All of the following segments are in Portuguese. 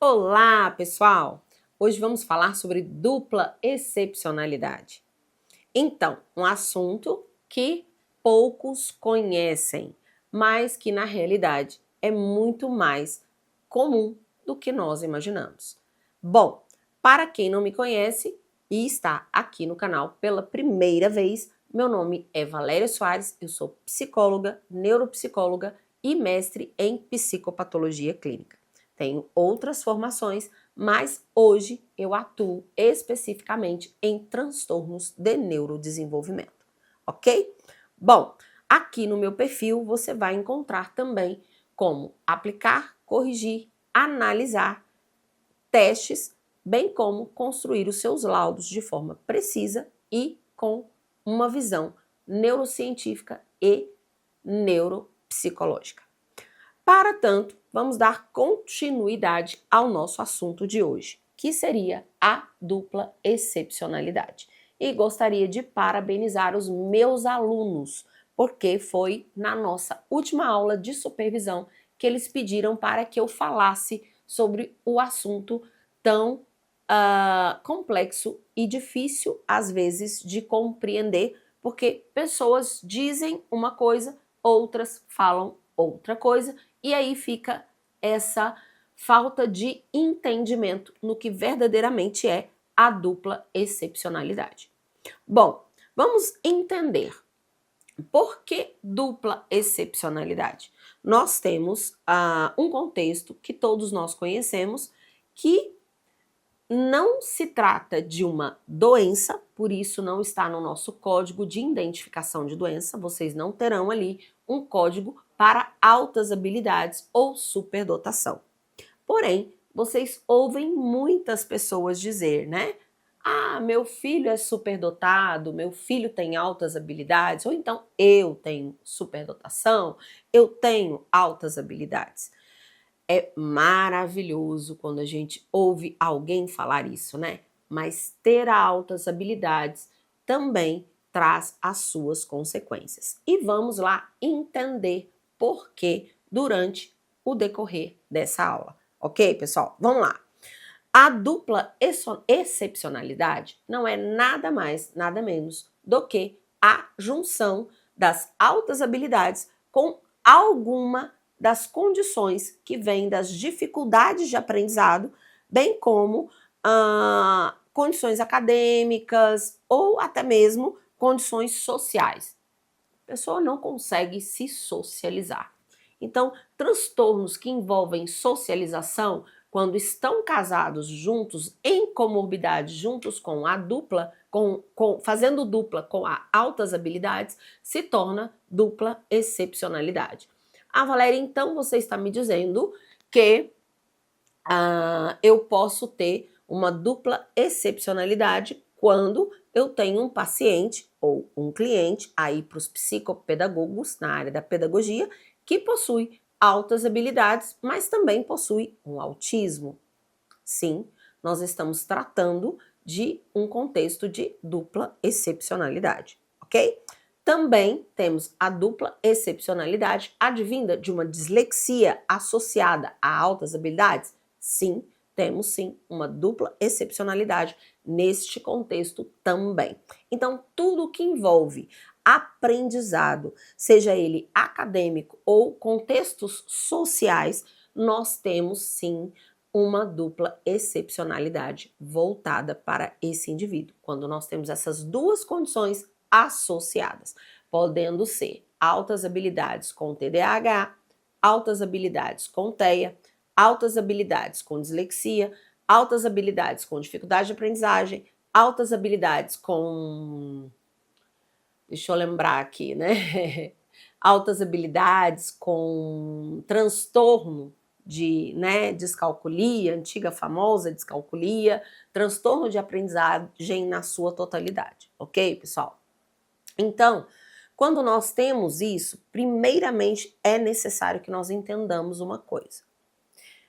Olá, pessoal! Hoje vamos falar sobre dupla excepcionalidade. Então, um assunto que poucos conhecem, mas que na realidade é muito mais comum do que nós imaginamos. Bom, para quem não me conhece e está aqui no canal pela primeira vez, meu nome é Valéria Soares, eu sou psicóloga, neuropsicóloga e mestre em psicopatologia clínica. Tenho outras formações, mas hoje eu atuo especificamente em transtornos de neurodesenvolvimento, ok? Bom, aqui no meu perfil você vai encontrar também como aplicar, corrigir, analisar testes, bem como construir os seus laudos de forma precisa e com uma visão neurocientífica e neuropsicológica. Para tanto, vamos dar continuidade ao nosso assunto de hoje, que seria a dupla excepcionalidade. E gostaria de parabenizar os meus alunos, porque foi na nossa última aula de supervisão que eles pediram para que eu falasse sobre o assunto tão complexo e difícil, às vezes, de compreender, porque pessoas dizem uma coisa, outras falam outra coisa, e aí fica essa falta de entendimento no que verdadeiramente é a dupla excepcionalidade. Bom, vamos entender por que dupla excepcionalidade. Nós temos um contexto que todos nós conhecemos, que não se trata de uma doença, por isso não está no nosso código de identificação de doença, vocês não terão ali um código para altas habilidades ou superdotação. Porém, vocês ouvem muitas pessoas dizer, né? Ah, meu filho é superdotado, meu filho tem altas habilidades, ou então eu tenho superdotação, eu tenho altas habilidades. É maravilhoso quando a gente ouve alguém falar isso, né? Mas ter altas habilidades também traz as suas consequências. E vamos lá entender por que durante o decorrer dessa aula. Ok, pessoal? Vamos lá. A dupla excepcionalidade não é nada mais, nada menos do que a junção das altas habilidades com alguma das condições que vêm das dificuldades de aprendizado, bem como condições acadêmicas ou até mesmo condições sociais. A pessoa não consegue se socializar. Então, transtornos que envolvem socialização, quando estão casados juntos em comorbidade, juntos com a dupla, fazendo dupla com altas habilidades, se torna dupla excepcionalidade. Ah, Valéria, então você está me dizendo que eu posso ter uma dupla excepcionalidade quando eu tenho um paciente ou um cliente, aí para os psicopedagogos na área da pedagogia, que possui altas habilidades, mas também possui um autismo. Sim, nós estamos tratando de um contexto de dupla excepcionalidade, ok? Também temos a dupla excepcionalidade advinda de uma dislexia associada a altas habilidades? Sim, temos sim uma dupla excepcionalidade neste contexto também. Então, tudo que envolve aprendizado, seja ele acadêmico ou contextos sociais, nós temos sim uma dupla excepcionalidade voltada para esse indivíduo. Quando nós temos essas duas condições associadas, podendo ser altas habilidades com TDAH, altas habilidades com TEA, altas habilidades com dislexia, altas habilidades com dificuldade de aprendizagem, altas habilidades com... Deixa eu lembrar aqui, né? Altas habilidades com transtorno de descalculia, antiga famosa descalculia, transtorno de aprendizagem na sua totalidade, ok, pessoal? Então, quando nós temos isso, primeiramente é necessário que nós entendamos uma coisa.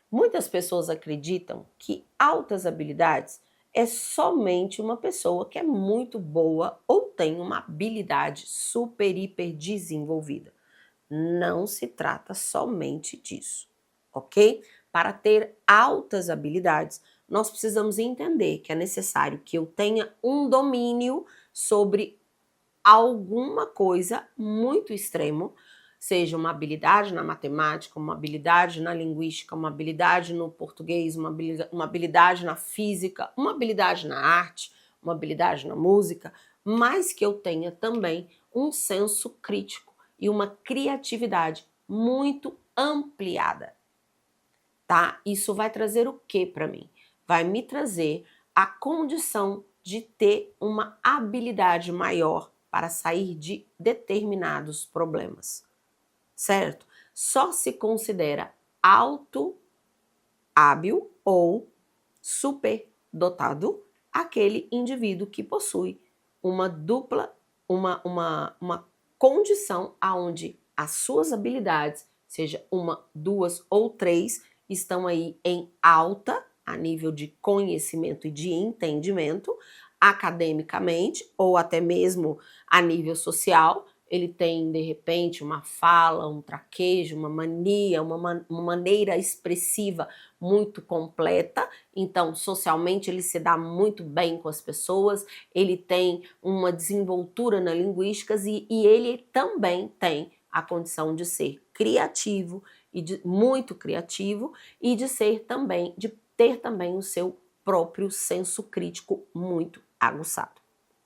Muitas pessoas acreditam que altas habilidades é somente uma pessoa que é muito boa ou tem uma habilidade super, hiper desenvolvida. Não se trata somente disso, ok? para ter altas habilidades, nós precisamos entender que é necessário que eu tenha um domínio sobre alguma coisa muito extremo, seja uma habilidade na matemática, uma habilidade na linguística, uma habilidade no português, uma habilidade na física, uma habilidade na arte, uma habilidade na música, mas que eu tenha também um senso crítico e uma criatividade muito ampliada, tá? Isso vai trazer o que para mim? Vai me trazer a condição de ter uma habilidade maior para sair de determinados problemas, certo? Só se considera alto, hábil ou superdotado aquele indivíduo que possui uma dupla, uma condição aonde as suas habilidades, seja uma, duas ou três, estão aí em alta, a nível de conhecimento e de entendimento, academicamente ou até mesmo a nível social. Ele tem, de repente, uma fala, um traquejo, uma mania, uma maneira expressiva muito completa. Então, socialmente, ele se dá muito bem com as pessoas, ele tem uma desenvoltura na linguística e ele também tem a condição de ser criativo, muito criativo, e de ter também o seu próprio senso crítico muito aguçado,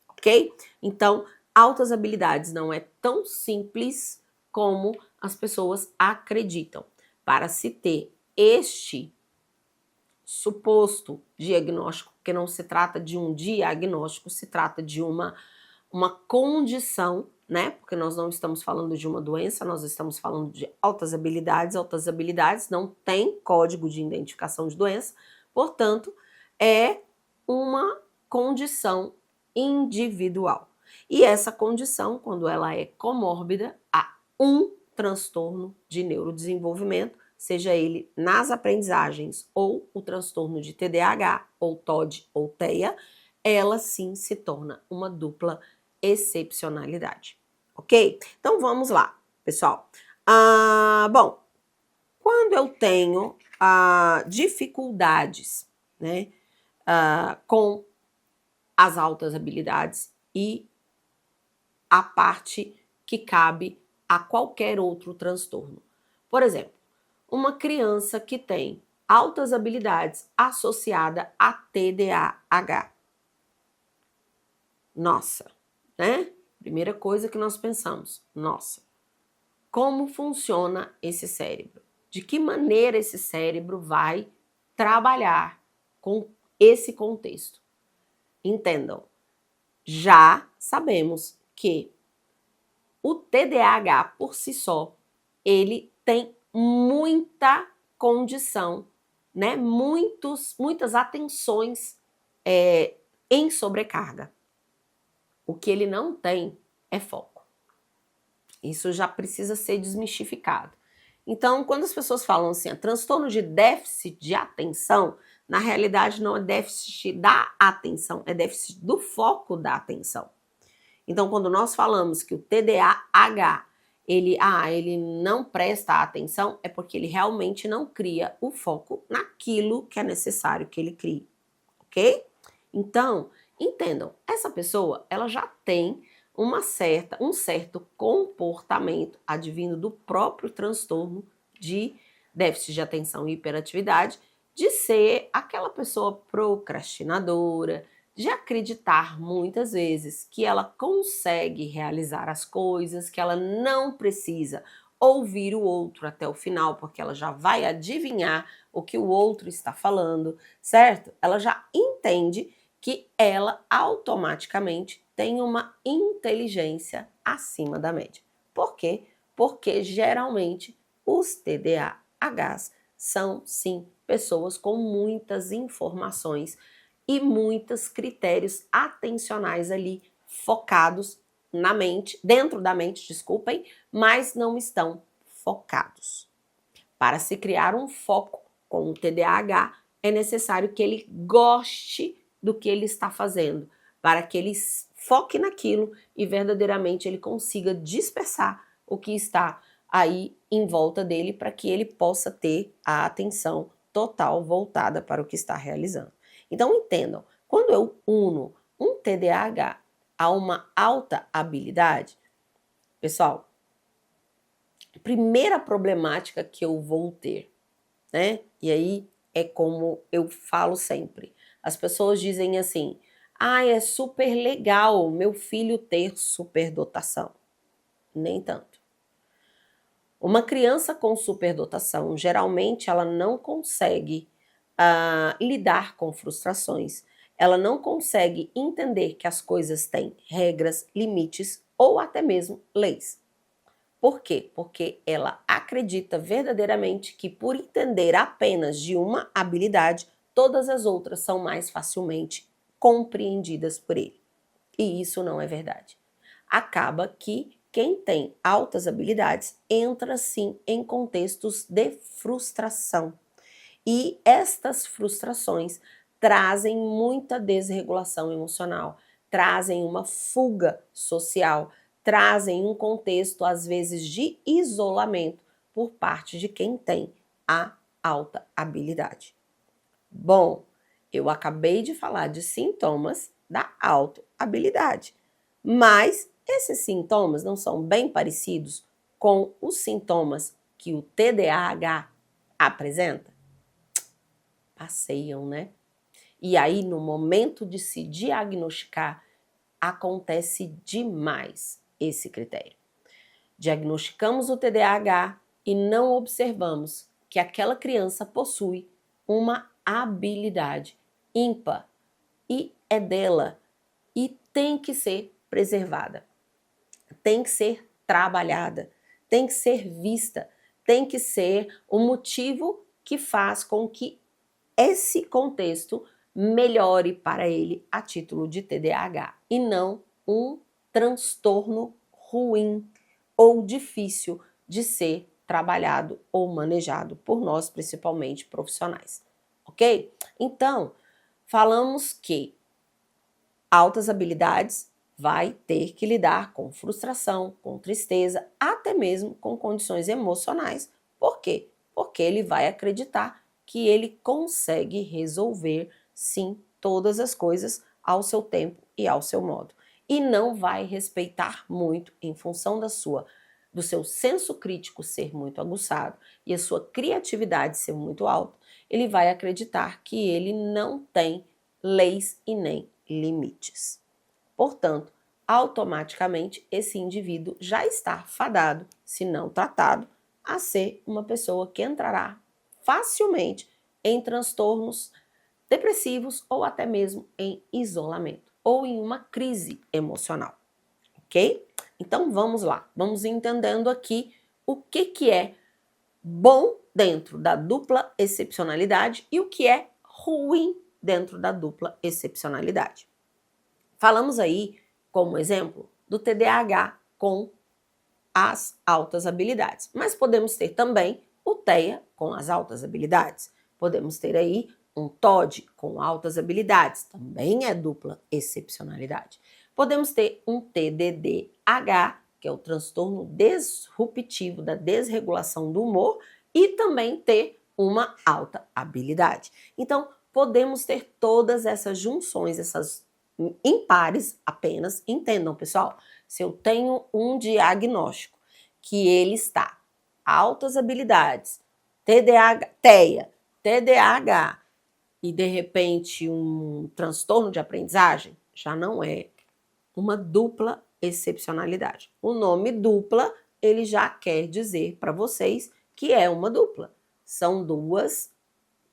ok? Então, altas habilidades não é tão simples como as pessoas acreditam. Para se ter este suposto diagnóstico, porque não se trata de um diagnóstico, se trata de uma condição, né? Porque nós não estamos falando de uma doença, nós estamos falando de altas habilidades. Altas habilidades não tem código de identificação de doença, portanto, é uma condição individual. E essa condição, quando ela é comórbida, há um transtorno de neurodesenvolvimento, seja ele nas aprendizagens ou o transtorno de TDAH, ou TOD, ou TEA, ela sim se torna uma dupla excepcionalidade, ok? Então vamos lá, pessoal. Bom, quando eu tenho dificuldades, né, com as altas habilidades e a parte que cabe a qualquer outro transtorno. Por exemplo, uma criança que tem altas habilidades associada a TDAH. Nossa, né? Primeira coisa que nós pensamos, nossa, como funciona esse cérebro? De que maneira esse cérebro vai trabalhar com esse contexto? Entendam, já sabemos que o TDAH por si só, ele tem muita condição, né? Muitas atenções em sobrecarga. O que ele não tem é foco. Isso já precisa ser desmistificado. Então, quando as pessoas falam assim, transtorno de déficit de atenção, na realidade não é déficit da atenção, é déficit do foco da atenção. Então, quando nós falamos que o TDAH, ele não presta atenção, é porque ele realmente não cria o foco naquilo que é necessário que ele crie, ok? Então, entendam, essa pessoa, ela já tem um certo comportamento advindo do próprio transtorno de déficit de atenção e hiperatividade, de ser aquela pessoa procrastinadora, de acreditar muitas vezes que ela consegue realizar as coisas, que ela não precisa ouvir o outro até o final, porque ela já vai adivinhar o que o outro está falando, certo? Ela já entende que ela automaticamente tem uma inteligência acima da média. Por quê? Porque geralmente os TDAHs são, sim, pessoas com muitas informações e muitos critérios atencionais ali focados na mente, dentro da mente, desculpem, mas não estão focados. Para se criar um foco com o TDAH, é necessário que ele goste do que ele está fazendo, para que ele foque naquilo e verdadeiramente ele consiga dispersar o que está aí em volta dele para que ele possa ter a atenção total voltada para o que está realizando. Então entendam, quando eu uno um TDAH a uma alta habilidade, pessoal, primeira problemática que eu vou ter, né? E aí é como eu falo sempre. As pessoas dizem assim: "Ah, é super legal meu filho ter superdotação". Nem tanto. Uma criança com superdotação, geralmente ela não consegue lidar com frustrações. Ela não consegue entender que as coisas têm regras, limites ou até mesmo leis. Por quê? Porque ela acredita verdadeiramente que por entender apenas de uma habilidade, todas as outras são mais facilmente compreendidas por ele. E isso não é verdade. Acaba que quem tem altas habilidades entra sim em contextos de frustração. E estas frustrações trazem muita desregulação emocional, trazem uma fuga social, trazem um contexto, às vezes, de isolamento por parte de quem tem a alta habilidade. Bom, eu acabei de falar de sintomas da autohabilidade, mas esses sintomas não são bem parecidos com os sintomas que o TDAH apresenta? Passeiam, né? E aí, no momento de se diagnosticar, acontece demais esse critério. Diagnosticamos o TDAH e não observamos que aquela criança possui uma habilidade ímpar e é dela e tem que ser preservada, tem que ser trabalhada, tem que ser vista, tem que ser o motivo que faz com que esse contexto melhore para ele a título de TDAH e não um transtorno ruim ou difícil de ser trabalhado ou manejado por nós, principalmente profissionais, ok? Então, falamos que altas habilidades vai ter que lidar com frustração, com tristeza, até mesmo com condições emocionais. Por quê? Porque ele vai acreditar que ele consegue resolver, sim, todas as coisas ao seu tempo e ao seu modo. E não vai respeitar muito em função do seu senso crítico ser muito aguçado e a sua criatividade ser muito alta, ele vai acreditar que ele não tem leis e nem limites. Portanto, automaticamente esse indivíduo já está fadado, se não tratado, a ser uma pessoa que entrará facilmente em transtornos depressivos ou até mesmo em isolamento ou em uma crise emocional, ok? Então vamos lá, vamos entendendo aqui o que é bom dentro da dupla excepcionalidade e o que é ruim dentro da dupla excepcionalidade. Falamos aí, como exemplo, do TDAH com as altas habilidades, mas podemos ter também o TEA com as altas habilidades. Podemos ter aí um TOD com altas habilidades, também é dupla excepcionalidade. Podemos ter um TDDH, que é o transtorno disruptivo da desregulação do humor, e também ter uma alta habilidade. Então, podemos ter todas essas junções, essas impares apenas. Entendam, pessoal, se eu tenho um diagnóstico que ele está altas habilidades, TEA, TDAH e de repente um transtorno de aprendizagem, já não é uma dupla excepcionalidade. O nome dupla, ele já quer dizer para vocês que é uma dupla. São duas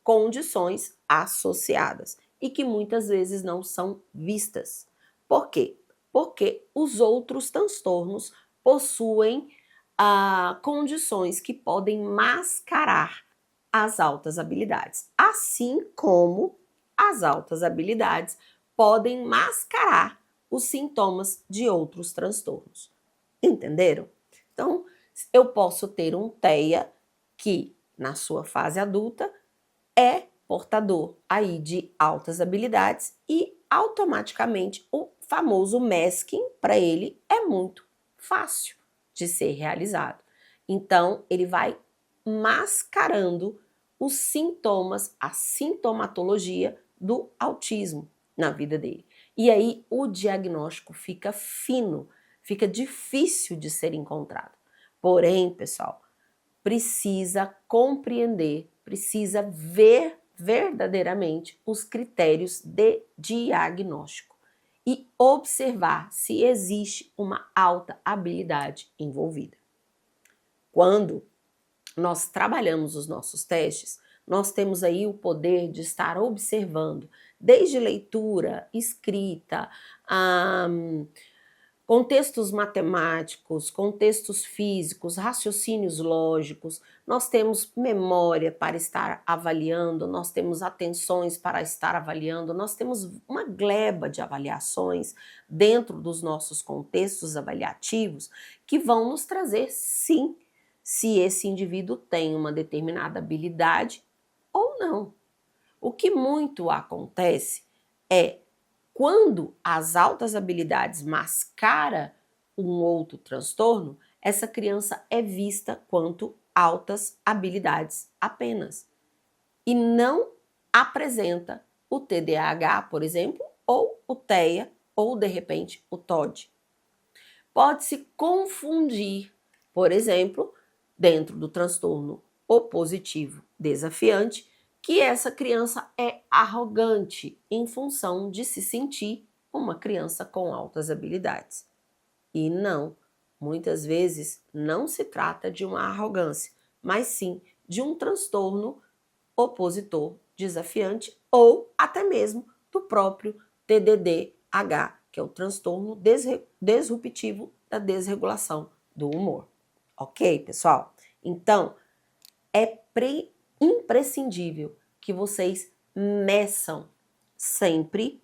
condições associadas e que muitas vezes não são vistas. Por quê? Porque os outros transtornos possuem condições que podem mascarar as altas habilidades, assim como as altas habilidades podem mascarar os sintomas de outros transtornos. Entenderam? Então, eu posso ter um TEA que, na sua fase adulta, é portador aí de altas habilidades e automaticamente o famoso masking para ele é muito fácil de ser realizado. Então, ele vai mascarando os sintomas, a sintomatologia do autismo na vida dele. E aí o diagnóstico fica fino, fica difícil de ser encontrado. Porém, pessoal, precisa compreender, precisa ver verdadeiramente os critérios de diagnóstico e observar se existe uma alta habilidade envolvida. Quando nós trabalhamos os nossos testes, nós temos aí o poder de estar observando, desde leitura, escrita, contextos matemáticos, contextos físicos, raciocínios lógicos, nós temos memória para estar avaliando, nós temos atenções para estar avaliando, nós temos uma gleba de avaliações dentro dos nossos contextos avaliativos que vão nos trazer, sim, se esse indivíduo tem uma determinada habilidade ou não. O que muito acontece é quando as altas habilidades mascara um outro transtorno, essa criança é vista quanto altas habilidades apenas e não apresenta o TDAH, por exemplo, ou o TEA, ou de repente o TOD. Pode-se confundir, por exemplo, dentro do transtorno opositivo desafiante, que essa criança é arrogante em função de se sentir uma criança com altas habilidades. E não, muitas vezes não se trata de uma arrogância, mas sim de um transtorno opositor desafiante ou até mesmo do próprio TDDH, que é o transtorno disruptivo da desregulação do humor. Ok, pessoal? Então, é imprescindível que vocês meçam sempre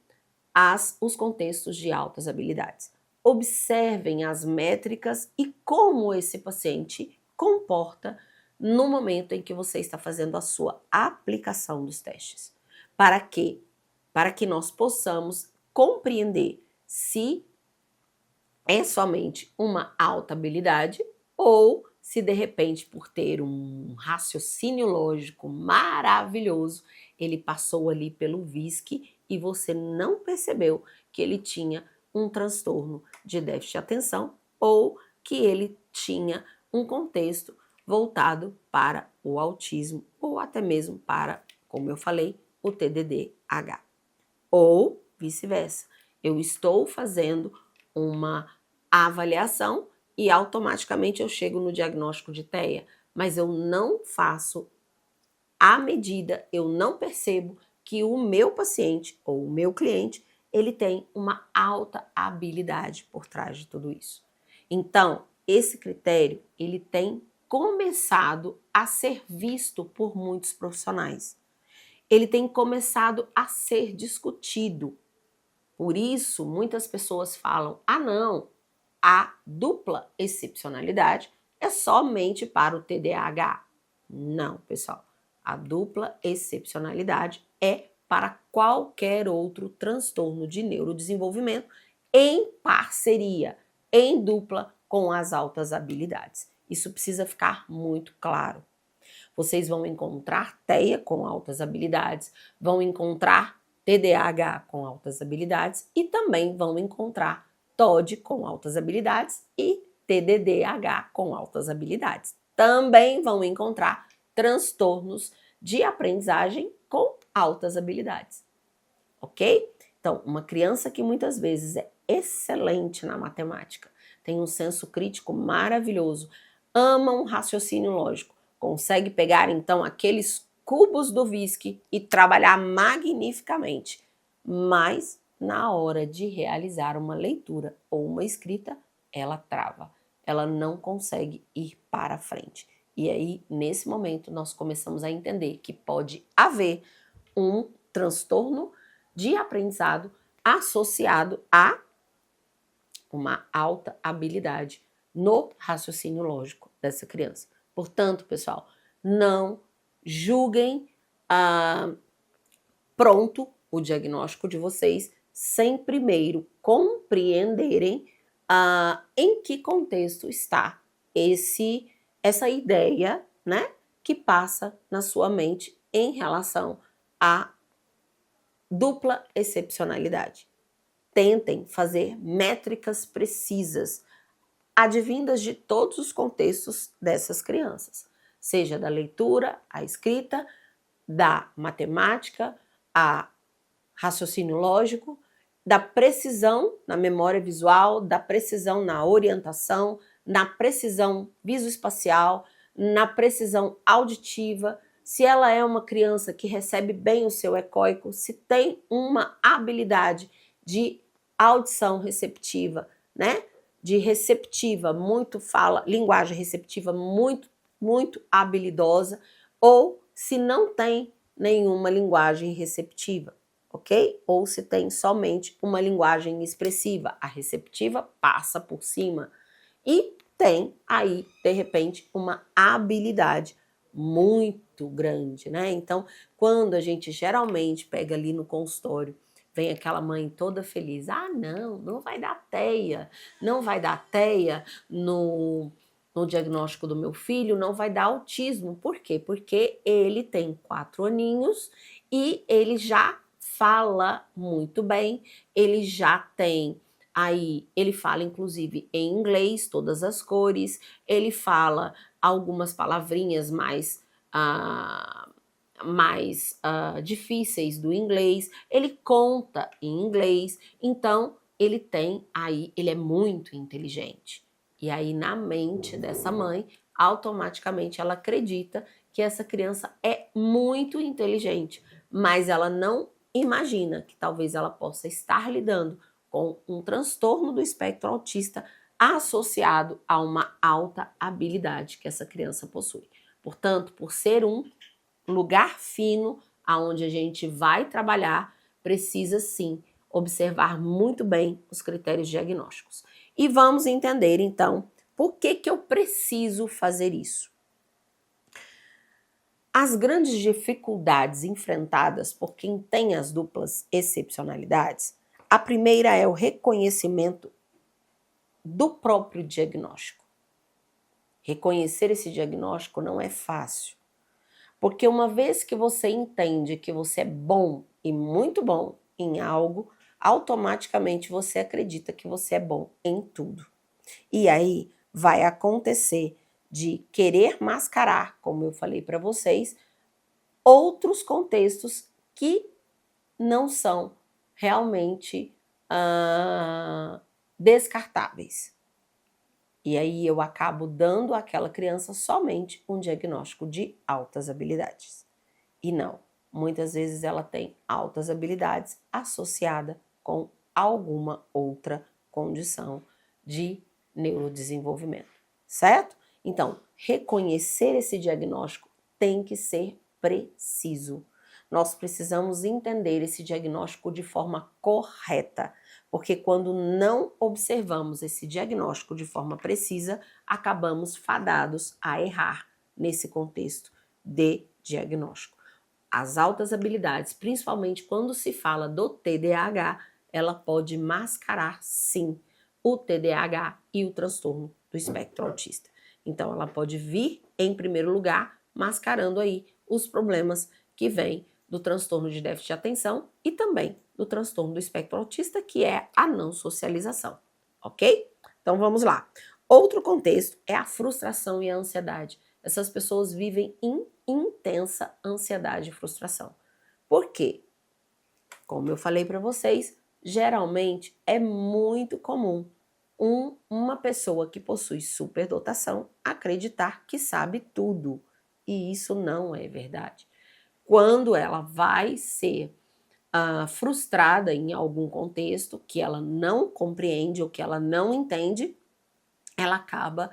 os contextos de altas habilidades. Observem as métricas e como esse paciente comporta no momento em que você está fazendo a sua aplicação dos testes. Para quê? Para que nós possamos compreender se é somente uma alta habilidade ou se de repente, por ter um raciocínio lógico maravilhoso, ele passou ali pelo VISC e você não percebeu que ele tinha um transtorno de déficit de atenção ou que ele tinha um contexto voltado para o autismo ou até mesmo para, como eu falei, o TDDH. Ou vice-versa. Eu estou fazendo uma avaliação e automaticamente eu chego no diagnóstico de TEA, mas eu não faço a medida, eu não percebo que o meu paciente ou o meu cliente, ele tem uma alta habilidade por trás de tudo isso. Então, esse critério, ele tem começado a ser visto por muitos profissionais. Ele tem começado a ser discutido. Por isso, muitas pessoas falam, não, a dupla excepcionalidade é somente para o TDAH. Não, pessoal. A dupla excepcionalidade é para qualquer outro transtorno de neurodesenvolvimento em parceria, em dupla com as altas habilidades. Isso precisa ficar muito claro. Vocês vão encontrar TEA com altas habilidades, vão encontrar TDAH com altas habilidades e também vão encontrar TOD com altas habilidades e TDDH com altas habilidades. Também vão encontrar transtornos de aprendizagem com altas habilidades. Ok? Então, uma criança que muitas vezes é excelente na matemática, tem um senso crítico maravilhoso, ama um raciocínio lógico, consegue pegar então aqueles cubos do VISC e trabalhar magnificamente, mas na hora de realizar uma leitura ou uma escrita, ela trava, ela não consegue ir para frente. E aí, nesse momento, nós começamos a entender que pode haver um transtorno de aprendizado associado a uma alta habilidade no raciocínio lógico dessa criança. Portanto, pessoal, não julguem pronto o diagnóstico de vocês sem primeiro compreenderem em que contexto está essa ideia, né, que passa na sua mente em relação à dupla excepcionalidade. Tentem fazer métricas precisas, advindas de todos os contextos dessas crianças, seja da leitura, a escrita, da matemática, a raciocínio lógico, da precisão na memória visual, da precisão na orientação, na precisão visoespacial, na precisão auditiva, se ela é uma criança que recebe bem o seu ecóico, se tem uma habilidade de audição receptiva, né? De receptiva, muito fala, linguagem receptiva muito habilidosa, ou se não tem nenhuma linguagem receptiva, ok? Ou se tem somente uma linguagem expressiva, a receptiva passa por cima. E tem aí, de repente, uma habilidade muito grande, né? Então, quando a gente geralmente pega ali no consultório, vem aquela mãe toda feliz, ah, não vai dar TEA, não vai dar TEA no diagnóstico do meu filho, não vai dar autismo. Por quê? Porque ele tem 4 aninhos e ele já fala muito bem, ele já tem aí, ele fala inclusive em inglês, todas as cores, ele fala algumas palavrinhas mais difíceis do inglês, ele conta em inglês, então ele tem aí, ele é muito inteligente. E aí na mente dessa mãe, automaticamente ela acredita que essa criança é muito inteligente, mas ela não imagina que talvez ela possa estar lidando com um transtorno do espectro autista associado a uma alta habilidade que essa criança possui. Portanto, por ser um lugar fino aonde a gente vai trabalhar, precisa sim observar muito bem os critérios diagnósticos. E vamos entender então por que eu preciso fazer isso. As grandes dificuldades enfrentadas por quem tem as duplas excepcionalidades, a primeira é o reconhecimento do próprio diagnóstico. Reconhecer esse diagnóstico não é fácil, porque uma vez que você entende que você é bom e muito bom em algo, automaticamente você acredita que você é bom em tudo. E aí vai acontecer de querer mascarar, como eu falei para vocês, outros contextos que não são realmente descartáveis. E aí eu acabo dando àquela criança somente um diagnóstico de altas habilidades. E não, muitas vezes ela tem altas habilidades associada com alguma outra condição de neurodesenvolvimento, certo? Então, reconhecer esse diagnóstico tem que ser preciso. Nós precisamos entender esse diagnóstico de forma correta, porque quando não observamos esse diagnóstico de forma precisa, acabamos fadados a errar nesse contexto de diagnóstico. As altas habilidades, principalmente quando se fala do TDAH, ela pode mascarar, sim, o TDAH e o transtorno do espectro autista. Então, ela pode vir, em primeiro lugar, mascarando aí os problemas que vêm do transtorno de déficit de atenção e também do transtorno do espectro autista, que é a não socialização, ok? Então, vamos lá. Outro contexto é a frustração e a ansiedade. Essas pessoas vivem em intensa ansiedade e frustração. Por quê? Como eu falei para vocês, geralmente é muito comum uma pessoa que possui superdotação acreditar que sabe tudo. E isso não é verdade. Quando ela vai ser frustrada em algum contexto que ela não compreende ou que ela não entende, ela acaba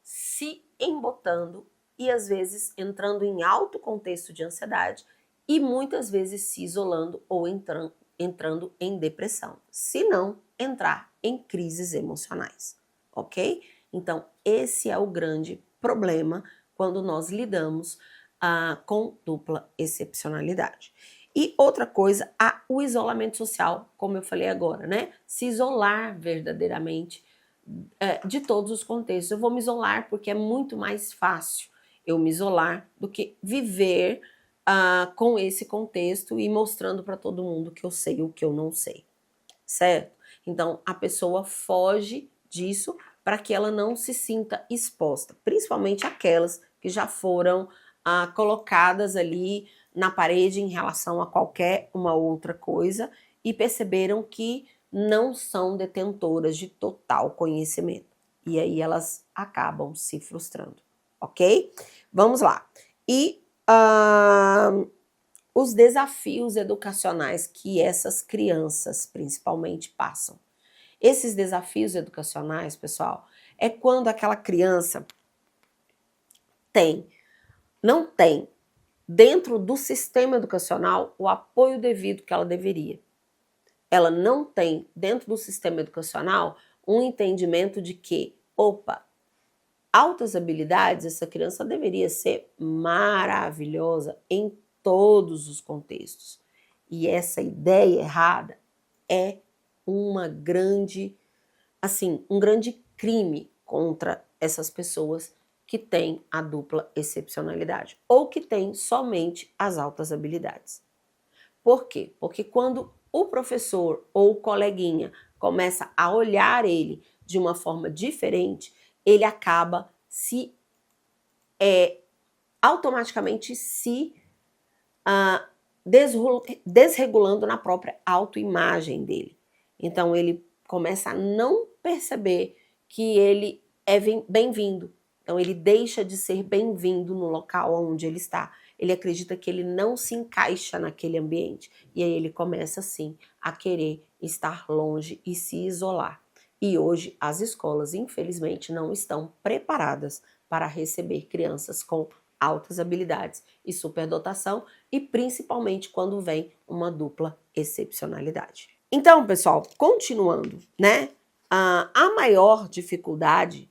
se embotando e às vezes entrando em alto contexto de ansiedade e muitas vezes se isolando ou entrando em depressão, se não entrar em crises emocionais, ok? Então, esse é o grande problema quando nós lidamos com dupla excepcionalidade. E outra coisa, o isolamento social, como eu falei agora, né? Se isolar verdadeiramente de todos os contextos. Eu vou me isolar porque é muito mais fácil eu me isolar do que viver com esse contexto e mostrando para todo mundo que eu sei o que eu não sei, certo? Então, a pessoa foge disso para que ela não se sinta exposta, principalmente aquelas que já foram colocadas ali na parede em relação a qualquer uma outra coisa e perceberam que não são detentoras de total conhecimento. E aí elas acabam se frustrando, ok? Vamos lá. E os desafios educacionais que essas crianças, principalmente, passam. Esses desafios educacionais, pessoal, é quando aquela criança não tem, dentro do sistema educacional, o apoio devido que ela deveria. Ela não tem, dentro do sistema educacional, um entendimento de que, altas habilidades, essa criança deveria ser maravilhosa em todos os contextos. E essa ideia errada é um grande crime contra essas pessoas que têm a dupla excepcionalidade ou que têm somente as altas habilidades. Por quê? Porque quando o professor ou o coleguinha começa a olhar ele de uma forma diferente, ele acaba automaticamente se desregulando na própria autoimagem dele. Então ele começa a não perceber que ele é bem-vindo. Então ele deixa de ser bem-vindo no local onde ele está. Ele acredita que ele não se encaixa naquele ambiente. E aí ele começa, sim, a querer estar longe e se isolar. E hoje as escolas, infelizmente, não estão preparadas para receber crianças com altas habilidades e superdotação, e principalmente quando vem uma dupla excepcionalidade. Então, pessoal, continuando, né? A maior dificuldade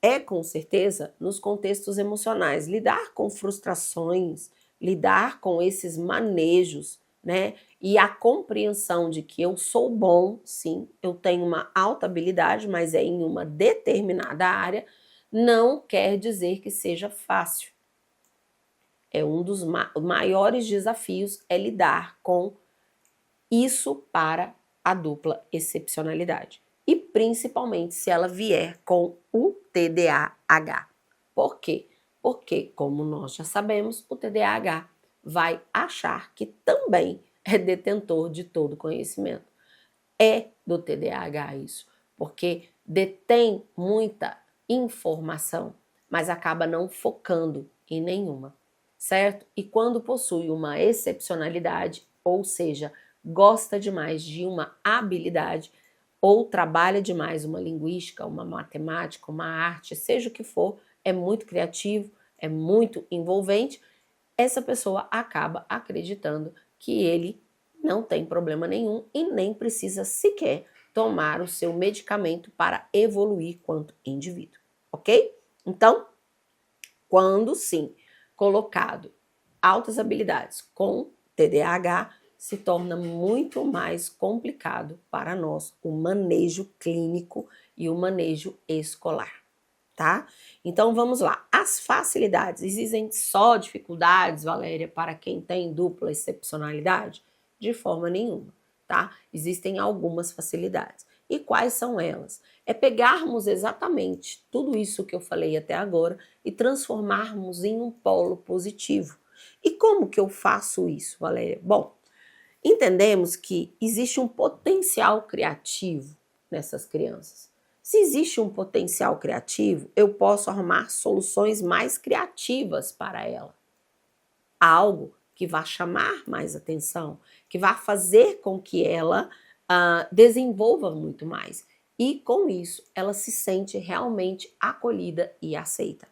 é, com certeza, nos contextos emocionais. Lidar com frustrações, lidar com esses manejos, né? E a compreensão de que eu sou bom, sim, eu tenho uma alta habilidade, mas é em uma determinada área, não quer dizer que seja fácil. É um dos maiores desafios é lidar com isso para a dupla excepcionalidade. E principalmente se ela vier com o TDAH. Por quê? Porque, como nós já sabemos, o TDAH vai achar que também é detentor de todo conhecimento. É do TDAH isso, porque detém muita informação, mas acaba não focando em nenhuma, certo? E quando possui uma excepcionalidade, ou seja, gosta demais de uma habilidade, ou trabalha demais uma linguística, uma matemática, uma arte, seja o que for, é muito criativo, é muito envolvente, essa pessoa acaba acreditando que ele não tem problema nenhum e nem precisa sequer tomar o seu medicamento para evoluir quanto indivíduo, ok? Então, quando sim colocado altas habilidades com TDAH, se torna muito mais complicado para nós o manejo clínico e o manejo escolar, tá? Então vamos lá. As facilidades, existem só dificuldades, Valéria, para quem tem dupla excepcionalidade? De forma nenhuma, tá? Existem algumas facilidades. E quais são elas? É pegarmos exatamente tudo isso que eu falei até agora e transformarmos em um polo positivo. E como que eu faço isso, Valéria? Bom, entendemos que existe um potencial criativo nessas crianças. Se existe um potencial criativo, eu posso arrumar soluções mais criativas para ela. Algo que vá chamar mais atenção, que vá fazer com que ela desenvolva muito mais. E com isso, ela se sente realmente acolhida e aceita,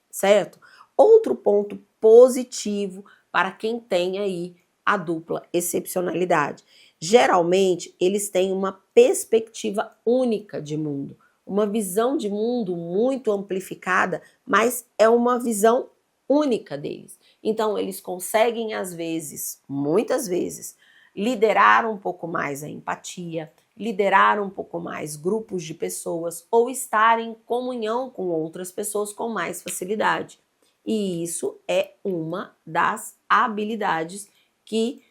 certo? Outro ponto positivo para quem tem aí a dupla excepcionalidade. Geralmente, eles têm uma perspectiva única de mundo, uma visão de mundo muito amplificada, mas é uma visão única deles. Então, eles conseguem, às vezes, muitas vezes, liderar um pouco mais a empatia, liderar um pouco mais grupos de pessoas ou estar em comunhão com outras pessoas com mais facilidade. E isso é uma das habilidades que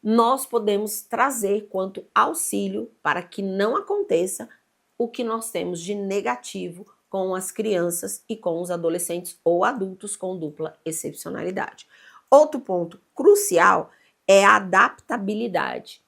nós podemos trazer quanto auxílio para que não aconteça o que nós temos de negativo com as crianças e com os adolescentes ou adultos com dupla excepcionalidade. Outro ponto crucial é a adaptabilidade.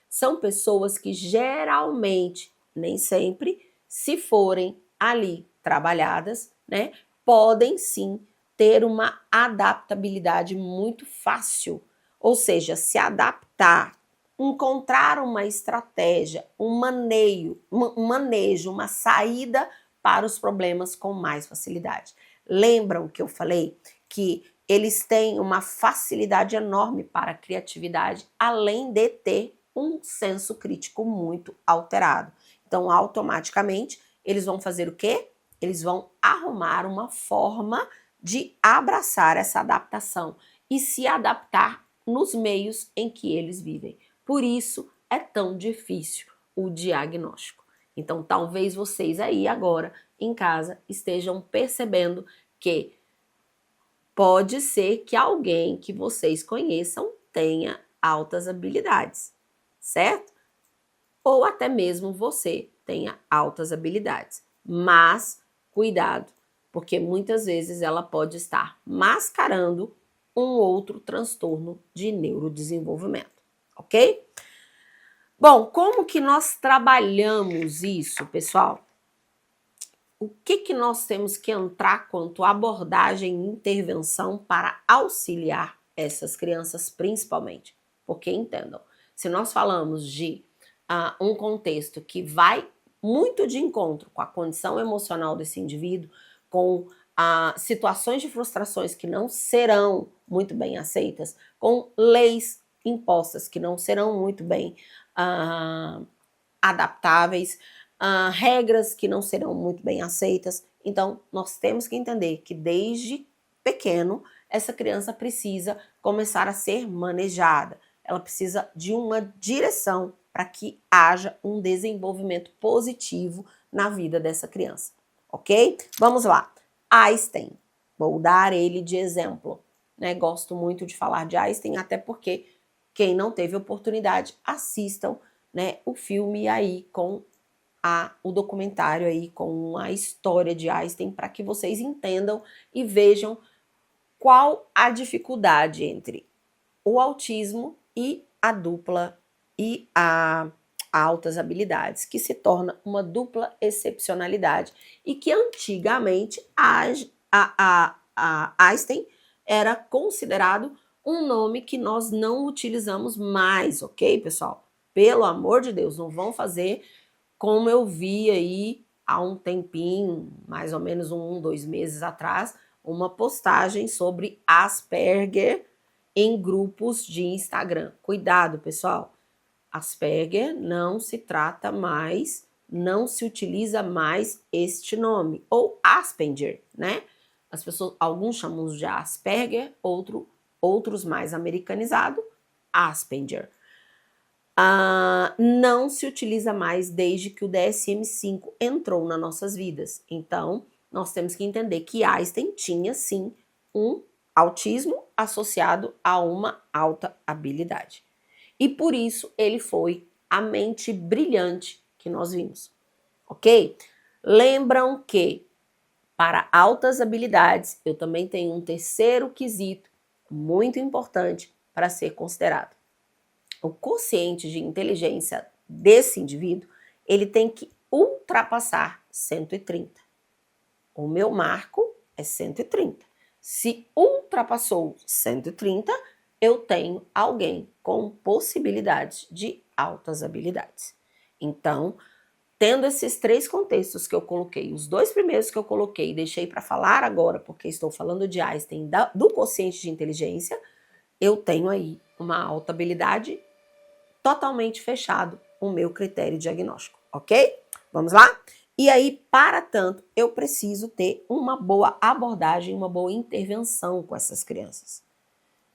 São pessoas que geralmente, nem sempre, se forem ali trabalhadas, né, podem sim ter uma adaptabilidade muito fácil, ou seja, se adaptar, encontrar uma estratégia, um manejo, uma saída para os problemas com mais facilidade. Lembram que eu falei que eles têm uma facilidade enorme para a criatividade, além de ter um senso crítico muito alterado. Então, automaticamente, eles vão fazer o quê? Eles vão arrumar uma forma de abraçar essa adaptação e se adaptar nos meios em que eles vivem. Por isso é tão difícil o diagnóstico. Então, talvez vocês aí agora em casa estejam percebendo que pode ser que alguém que vocês conheçam tenha altas habilidades, certo? Ou até mesmo você tenha altas habilidades. Mas cuidado, porque muitas vezes ela pode estar mascarando um outro transtorno de neurodesenvolvimento, ok? Bom, como que nós trabalhamos isso, pessoal? O que nós temos que entrar quanto abordagem e intervenção para auxiliar essas crianças, principalmente? Porque entendam, se nós falamos de um contexto que vai muito de encontro com a condição emocional desse indivíduo, com situações de frustrações que não serão muito bem aceitas, com leis impostas que não serão muito bem adaptáveis, regras que não serão muito bem aceitas. Então, nós temos que entender que desde pequeno, essa criança precisa começar a ser manejada. Ela precisa de uma direção para que haja um desenvolvimento positivo na vida dessa criança, ok? Vamos lá. Einstein, vou dar ele de exemplo, né? Gosto muito de falar de Einstein, até porque quem não teve oportunidade, assistam, né, o filme aí com o documentário aí com a história de Einstein para que vocês entendam e vejam qual a dificuldade entre o autismo e a dupla e a altas habilidades, que se torna uma dupla excepcionalidade e que antigamente a Einstein era considerado um nome que nós não utilizamos mais, ok, pessoal? Pelo amor de Deus, não vão fazer como eu vi aí há um tempinho, mais ou menos 2 meses atrás, uma postagem sobre Asperger em grupos de Instagram. Cuidado, pessoal. Asperger não se trata mais, não se utiliza mais este nome, ou Asperger, né? As pessoas, alguns chamam de Asperger, outros mais americanizado, Asperger. Não se utiliza mais desde que o DSM-5 entrou nas nossas vidas. Então, nós temos que entender que Einstein tinha, sim, um autismo associado a uma alta habilidade. E por isso ele foi a mente brilhante que nós vimos, ok? Lembram que para altas habilidades eu também tenho um terceiro quesito muito importante para ser considerado. O quociente de inteligência desse indivíduo, ele tem que ultrapassar 130. O meu marco é 130. Se ultrapassou 130, eu tenho alguém com possibilidades de altas habilidades. Então, tendo esses 3 contextos que eu coloquei, os 2 primeiros que eu coloquei e deixei para falar agora, porque estou falando de Einstein, do quociente de inteligência, eu tenho aí uma alta habilidade totalmente fechado o meu critério diagnóstico, ok? Vamos lá? E aí, para tanto, eu preciso ter uma boa abordagem, uma boa intervenção com essas crianças,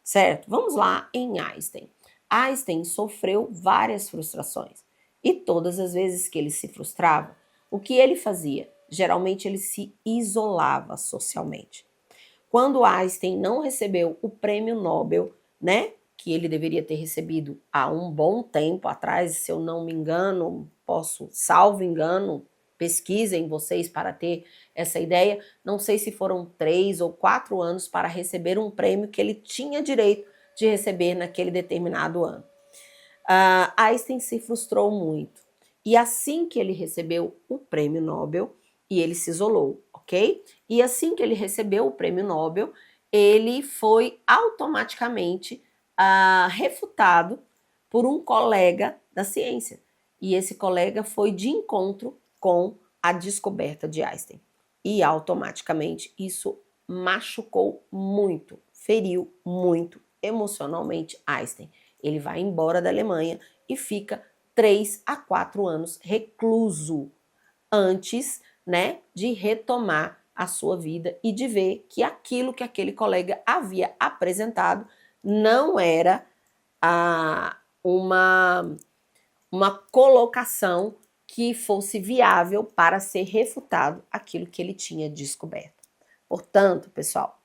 certo? Vamos lá em Einstein. Einstein sofreu várias frustrações e todas as vezes que ele se frustrava, o que ele fazia? Geralmente ele se isolava socialmente. Quando Einstein não recebeu o prêmio Nobel, né, que ele deveria ter recebido há um bom tempo atrás, se eu não me engano, salvo engano, pesquisem vocês para ter essa ideia, não sei se foram 3 ou 4 anos para receber um prêmio que ele tinha direito de receber naquele determinado ano. Einstein se frustrou muito. E assim que ele recebeu o prêmio Nobel, e ele se isolou, ok? E assim que ele recebeu o prêmio Nobel, ele foi automaticamente refutado por um colega da ciência. E esse colega foi de encontro com a descoberta de Einstein. E automaticamente isso machucou muito, feriu muito emocionalmente Einstein. Ele vai embora da Alemanha e fica 3 a 4 anos recluso antes, né, de retomar a sua vida e de ver que aquilo que aquele colega havia apresentado não era uma colocação que fosse viável para ser refutado aquilo que ele tinha descoberto. Portanto, pessoal,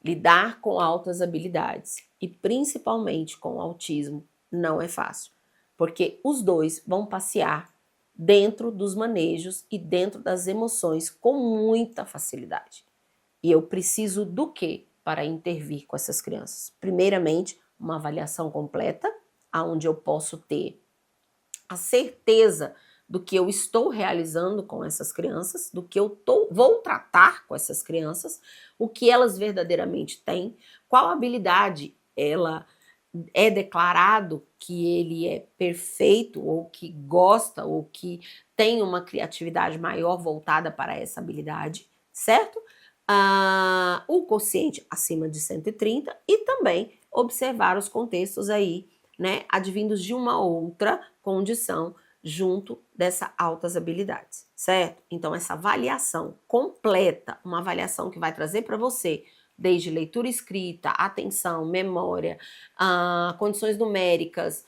lidar com altas habilidades e principalmente com o autismo não é fácil, porque os dois vão passear dentro dos manejos e dentro das emoções com muita facilidade. E eu preciso do quê para intervir com essas crianças? Primeiramente, uma avaliação completa, onde eu posso ter a certeza do que eu estou realizando com essas crianças, do que eu vou tratar com essas crianças, o que elas verdadeiramente têm, qual habilidade ela é declarado que ele é perfeito, ou que gosta, ou que tem uma criatividade maior voltada para essa habilidade, certo? O quociente acima de 130 e também observar os contextos aí, né, advindos de uma outra condição junto dessas altas habilidades, certo? Então, essa avaliação completa, uma avaliação que vai trazer para você desde leitura e escrita, atenção, memória, condições numéricas,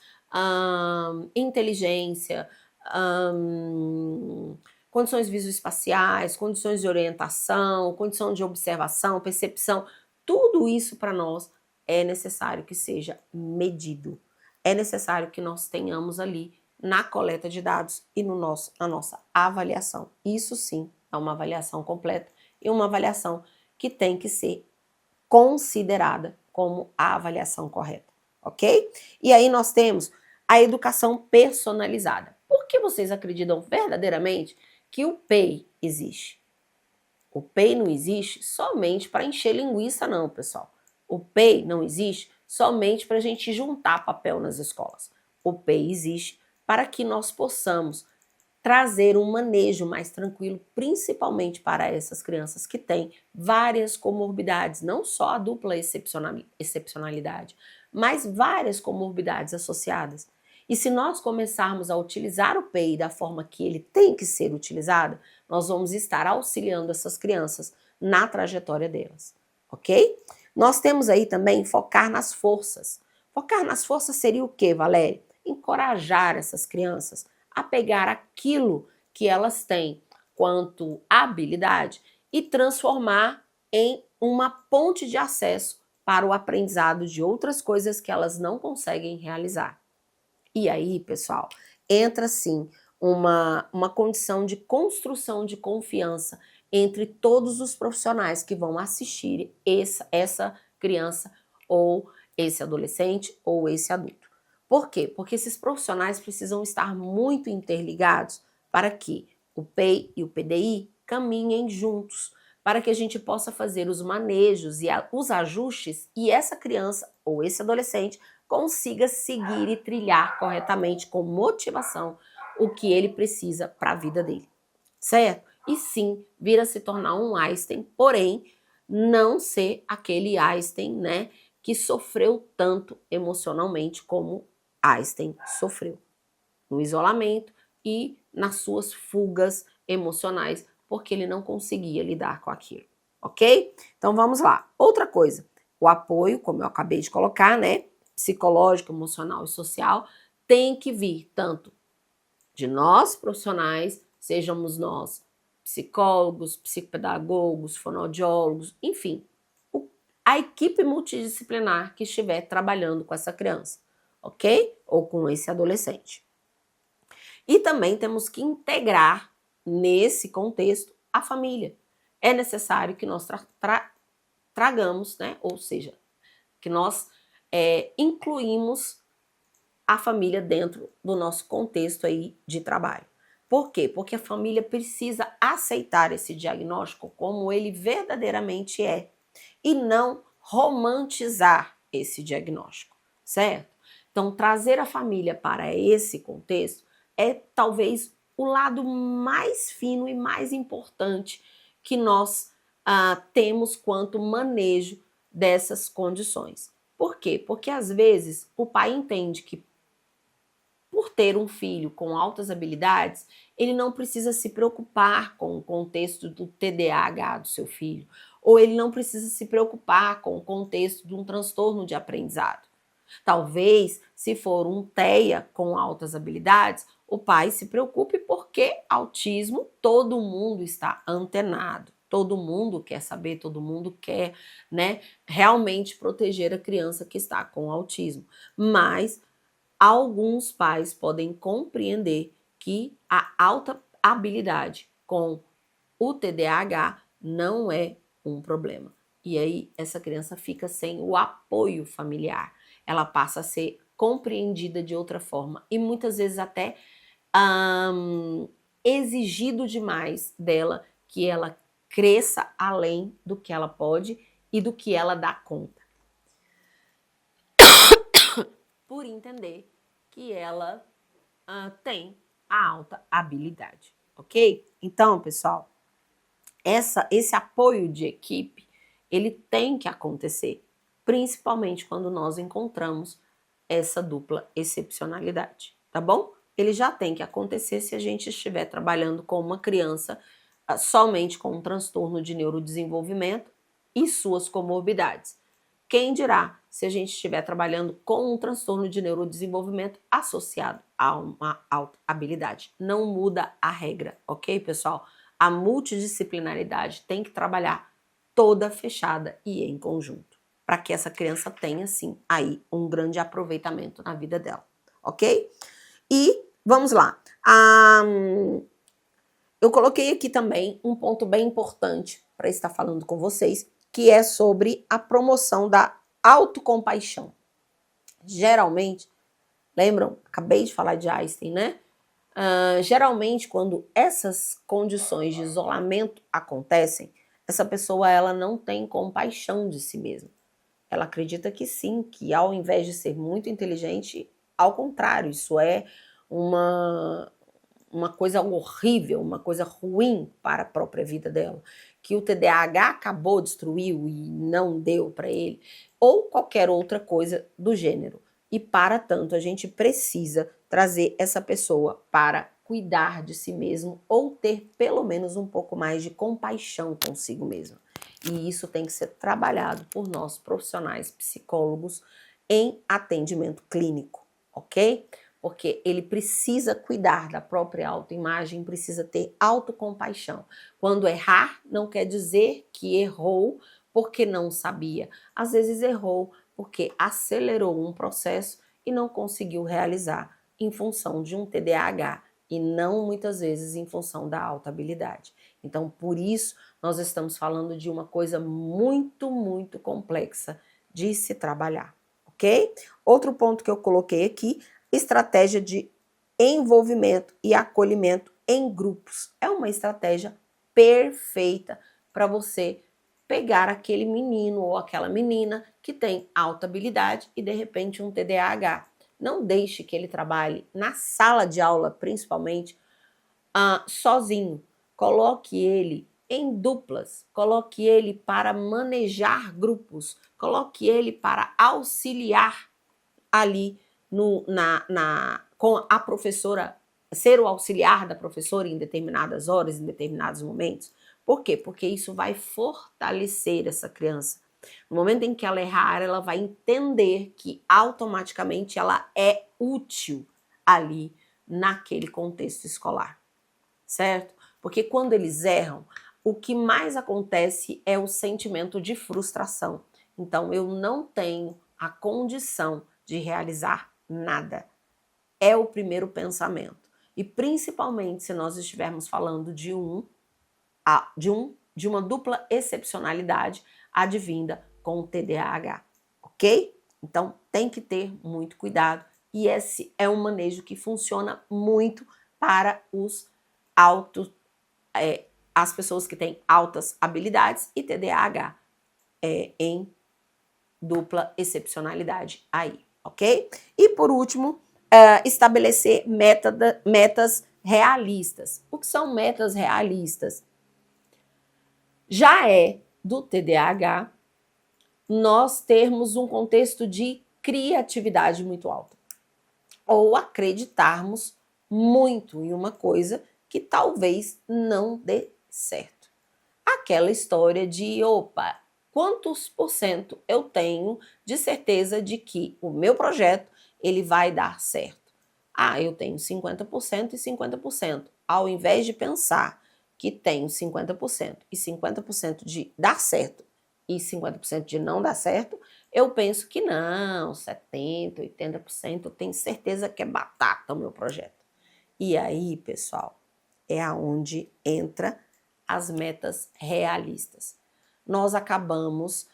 inteligência, condições visoespaciais, condições de orientação, condição de observação, percepção, tudo isso para nós é necessário que seja medido. É necessário que nós tenhamos ali na coleta de dados e na nossa avaliação. Isso sim é uma avaliação completa e uma avaliação que tem que ser considerada como a avaliação correta, ok? E aí nós temos a educação personalizada. Por que vocês acreditam verdadeiramente que o PEI existe? O PEI não existe somente para encher linguiça, não, pessoal. O PEI não existe somente para a gente juntar papel nas escolas. O PEI existe para que nós possamos trazer um manejo mais tranquilo, principalmente para essas crianças que têm várias comorbidades, não só a dupla excepcionalidade, mas várias comorbidades associadas. E se nós começarmos a utilizar o PEI da forma que ele tem que ser utilizado, nós vamos estar auxiliando essas crianças na trajetória delas, ok? Nós temos aí também focar nas forças. Focar nas forças seria o quê, Valéria? Encorajar essas crianças a pegar aquilo que elas têm quanto habilidade e transformar em uma ponte de acesso para o aprendizado de outras coisas que elas não conseguem realizar. E aí, pessoal, entra sim uma condição de construção de confiança entre todos os profissionais que vão assistir essa criança ou esse adolescente ou esse adulto. Por quê? Porque esses profissionais precisam estar muito interligados para que o PEI e o PDI caminhem juntos, para que a gente possa fazer os manejos e os ajustes e essa criança ou esse adolescente consiga seguir e trilhar corretamente com motivação o que ele precisa para a vida dele, certo? E sim, vir a se tornar um Einstein, porém, não ser aquele Einstein, né, que sofreu tanto emocionalmente como Einstein sofreu no isolamento e nas suas fugas emocionais, porque ele não conseguia lidar com aquilo, ok? Então vamos lá. Outra coisa, o apoio, como eu acabei de colocar, né, psicológico, emocional e social, tem que vir tanto de nós profissionais, sejamos nós psicólogos, psicopedagogos, fonoaudiólogos, enfim, a equipe multidisciplinar que estiver trabalhando com essa criança, ok? Ou com esse adolescente. E também temos que integrar, nesse contexto, a família. É necessário que nós tragamos, né? Ou seja, que nós incluímos a família dentro do nosso contexto aí de trabalho. Por quê? Porque a família precisa aceitar esse diagnóstico como ele verdadeiramente é e não romantizar esse diagnóstico, certo? Então, trazer a família para esse contexto é talvez o lado mais fino e mais importante que nós temos quanto manejo dessas condições. Por quê? Porque às vezes o pai entende que por ter um filho com altas habilidades, ele não precisa se preocupar com o contexto do TDAH do seu filho, ou ele não precisa se preocupar com o contexto de um transtorno de aprendizado. Talvez, se for um TEA com altas habilidades, o pai se preocupe porque autismo todo mundo está antenado. Todo mundo quer saber, todo mundo quer, né, realmente proteger a criança que está com autismo. Mas alguns pais podem compreender que a alta habilidade com o TDAH não é um problema. E aí essa criança fica sem o apoio familiar. Ela passa a ser compreendida de outra forma e muitas vezes até exigido demais dela que ela cresça além do que ela pode e do que ela dá conta. Por entender que ela tem a alta habilidade, ok? Então, pessoal, esse apoio de equipe, ele tem que acontecer, principalmente quando nós encontramos essa dupla excepcionalidade, tá bom? Ele já tem que acontecer se a gente estiver trabalhando com uma criança somente com um transtorno de neurodesenvolvimento e suas comorbidades. Quem dirá se a gente estiver trabalhando com um transtorno de neurodesenvolvimento associado a uma alta habilidade? Não muda a regra, ok, pessoal? A multidisciplinaridade tem que trabalhar toda fechada e em conjunto, para que essa criança tenha, sim, aí um grande aproveitamento na vida dela, ok? E vamos lá. Eu coloquei aqui também um ponto bem importante para estar falando com vocês, que é sobre a promoção da autocompaixão. Geralmente, lembram? Acabei de falar de Einstein, né? Geralmente, quando essas condições de isolamento acontecem, essa pessoa ela não tem compaixão de si mesma. Ela acredita que sim, que ao invés de ser muito inteligente, ao contrário, isso é uma coisa horrível, uma coisa ruim para a própria vida dela, que o TDAH acabou, destruiu e não deu para ele, ou qualquer outra coisa do gênero. E para tanto, a gente precisa trazer essa pessoa para cuidar de si mesmo ou ter pelo menos um pouco mais de compaixão consigo mesmo. E isso tem que ser trabalhado por nós profissionais psicólogos em atendimento clínico, ok? Porque ele precisa cuidar da própria autoimagem, precisa ter autocompaixão. Quando errar, não quer dizer que errou porque não sabia. Às vezes errou porque acelerou um processo e não conseguiu realizar em função de um TDAH e não muitas vezes em função da alta habilidade. Então, por isso, nós estamos falando de uma coisa muito, muito complexa de se trabalhar, ok? Outro ponto que eu coloquei aqui, estratégia de envolvimento e acolhimento em grupos. É uma estratégia perfeita para você pegar aquele menino ou aquela menina que tem alta habilidade e de repente um TDAH. Não deixe que ele trabalhe na sala de aula, principalmente, sozinho. Coloque ele em duplas, coloque ele para manejar grupos, coloque ele para auxiliar ali com a professora, ser o auxiliar da professora em determinadas horas, em determinados momentos. Por quê? Porque isso vai fortalecer essa criança. No momento em que ela errar, ela vai entender que automaticamente ela é útil ali naquele contexto escolar, certo? Porque quando eles erram, o que mais acontece é o sentimento de frustração. então eu não tenho a condição de realizar nada. É o primeiro pensamento. E principalmente se nós estivermos falando de uma dupla excepcionalidade advinda com o TDAH, ok? Então tem que ter muito cuidado e esse é um manejo que funciona muito para as pessoas que têm altas habilidades e TDAH em dupla excepcionalidade aí, ok? E por último, estabelecer metas realistas. O que são metas realistas? Já é do TDAH nós termos um contexto de criatividade muito alta ou acreditarmos muito em uma coisa que talvez não dê certo. Aquela história de, opa, quantos por cento eu tenho de certeza de que o meu projeto ele vai dar certo? Ah, eu tenho 50% e 50%. Ao invés de pensar que tenho 50% e 50% de dar certo e 50% de não dar certo, eu penso que não, 70%, 80%, eu tenho certeza que é batata o meu projeto. E aí, pessoal, é aonde entra as metas realistas. Nós acabamos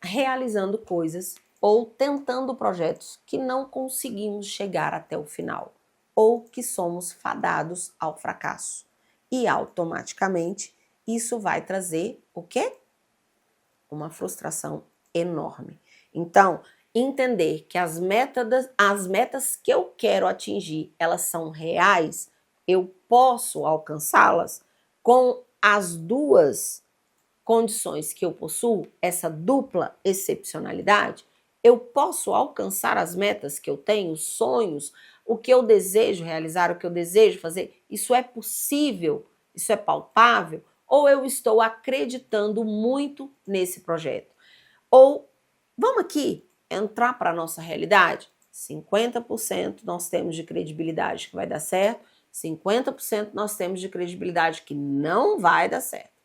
realizando coisas ou tentando projetos que não conseguimos chegar até o final ou que somos fadados ao fracasso. E automaticamente isso vai trazer o quê? Uma frustração enorme. Então, entender que as metas que eu quero atingir, elas são reais, eu posso alcançá-las com as duas condições que eu possuo, essa dupla excepcionalidade, eu posso alcançar as metas que eu tenho, os sonhos, o que eu desejo realizar, o que eu desejo fazer, isso é possível, isso é palpável, ou eu estou acreditando muito nesse projeto? Ou vamos aqui entrar para a nossa realidade? 50% nós temos de credibilidade que vai dar certo, 50% nós temos de credibilidade que não vai dar certo.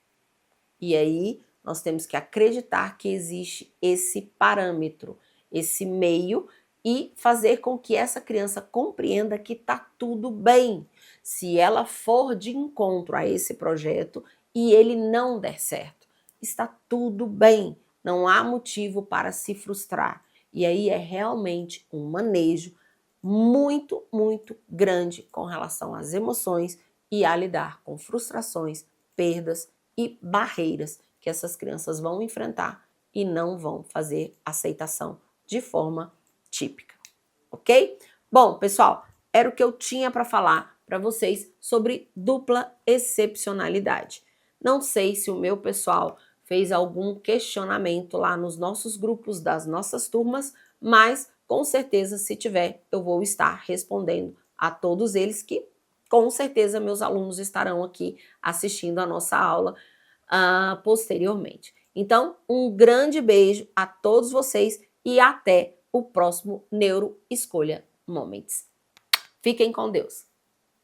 E aí nós temos que acreditar que existe esse parâmetro, esse meio e fazer com que essa criança compreenda que está tudo bem. Se ela for de encontro a esse projeto e ele não der certo, está tudo bem. Não há motivo para se frustrar. E aí é realmente um manejo muito, muito grande com relação às emoções e a lidar com frustrações, perdas e barreiras que essas crianças vão enfrentar e não vão fazer aceitação de forma típica, ok? Bom, pessoal, era o que eu tinha para falar para vocês sobre dupla excepcionalidade. Não sei se o meu pessoal fez algum questionamento lá nos nossos grupos das nossas turmas, mas com certeza, se tiver, eu vou estar respondendo a todos eles que com certeza meus alunos estarão aqui assistindo a nossa aula posteriormente. Então, um grande beijo a todos vocês e até o próximo Neuro Escolha Moments. Fiquem com Deus!